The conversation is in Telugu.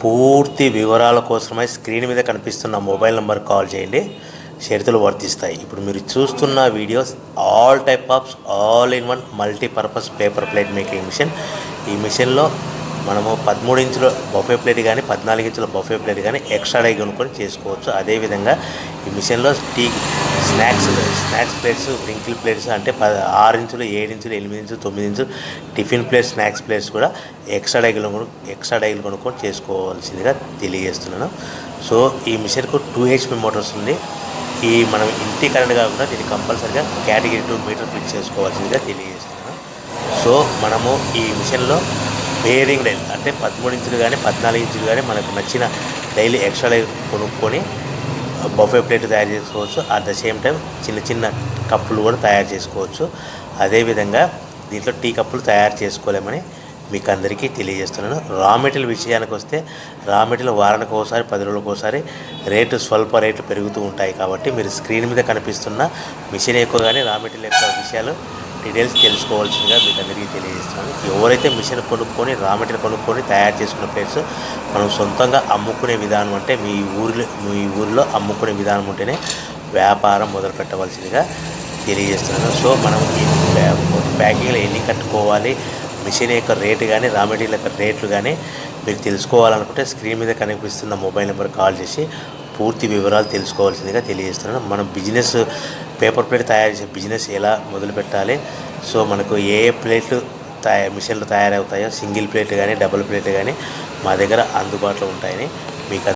పూర్తి వివరాల కోసమై స్క్రీన్ మీద కనిపిస్తున్న మొబైల్ నెంబర్ కాల్ చేయండి. షరతులు వర్తిస్తాయి. ఇప్పుడు మీరు చూస్తున్న videos all type of all in one multipurpose paper plate making machine. ఈ మిషన్లో మనము 13 ఇంచుల బఫే ప్లేట్ కానీ 14 ఇంచుల బఫే ప్లేట్ కానీ ఎక్స్ట్రా డై కొనుక్కొని చేసుకోవచ్చు. అదేవిధంగా ఈ మిషన్లో స్నాక్స్ ప్లేట్స్, రింకిల్ ప్లేట్స్ అంటే 6 ఇంచులు, 7 ఇంచులు, 8 ఇంచులు, 9 ఇంచులు టిఫిన్ ప్లేట్స్, స్నాక్స్ ప్లేట్స్ కూడా ఎక్స్ట్రా డైలు కొనుక్కొని చేసుకోవాల్సిందిగా తెలియజేస్తున్నాను. సో ఈ మిషన్కు 2 HP మోటార్స్ ఉంది. మనం ఇంటి కరెంట్ కాకుండా దీన్ని కంపల్సరీగా కేటగిరీ 2 మీటర్ ఫిట్ చేసుకోవాల్సిందిగా తెలియజేస్తున్నాను. సో మనము ఈ మిషన్లో బేరింగ్ డైల్ అంటే 13 ఇంచులు కానీ 14 ఇంచులు కానీ మనకు నచ్చిన డైలీ ఎక్స్ట్రా డై కొనుక్కొని బఫే ప్లేట్ తయారు చేసుకోవచ్చు. అట్ ద సేమ్ టైం చిన్న చిన్న కప్పులు కూడా తయారు చేసుకోవచ్చు. అదేవిధంగా దీంట్లో టీ కప్పులు తయారు చేసుకోలేమని మీకు అందరికీ తెలియజేస్తున్నాను. రా మెటీరియల్ విషయానికి వస్తే రా మెటీరియల్ వారానికి ఒకసారి 10 రోజులకు ఒకసారి స్వల్ప రేట్లు పెరుగుతూ ఉంటాయి. కాబట్టి మీరు స్క్రీన్ మీద కనిపిస్తున్న మిషన్ ఎక్కువ కానీ రా మెటీరియల్ యొక్క విషయాలు డీటెయిల్స్ తెలుసుకోవాల్సిందిగా మీకు అందరికీ తెలియజేస్తున్నాను. ఎవరైతే మిషన్ కొనుక్కొని రా మెటీరియల్ కొనుక్కొని తయారు చేసుకున్న ప్లేట్స్ మనం సొంతంగా అమ్ముకునే విధానం అంటే మీ ఊరిలో అమ్ముకునే విధానం ఉంటేనే వ్యాపారం మొదలు పెట్టవలసిందిగా తెలియజేస్తున్నాను. సో మనం ఈ ప్యాకింగ్లో ఎన్ని కట్టుకోవాలి, మిషన్ యొక్క రేటు కానీ రా మెటీరియల్ యొక్క రేట్లు కానీ మీరు తెలుసుకోవాలనుకుంటే స్క్రీన్ మీద కనిపిస్తున్న మొబైల్ నెంబర్ కాల్ చేసి పూర్తి వివరాలు తెలుసుకోవాల్సిందిగా తెలియజేస్తున్నాను. మనం పేపర్ ప్లేట్ తయారు చేసే బిజినెస్ ఎలా మొదలు పెట్టాలి, సో మనకు ఏ ప్లేట్లు మిషన్లు తయారవుతాయో సింగిల్ ప్లేట్ కానీ డబుల్ ప్లేట్ కానీ మా దగ్గర అందుబాటులో ఉంటాయని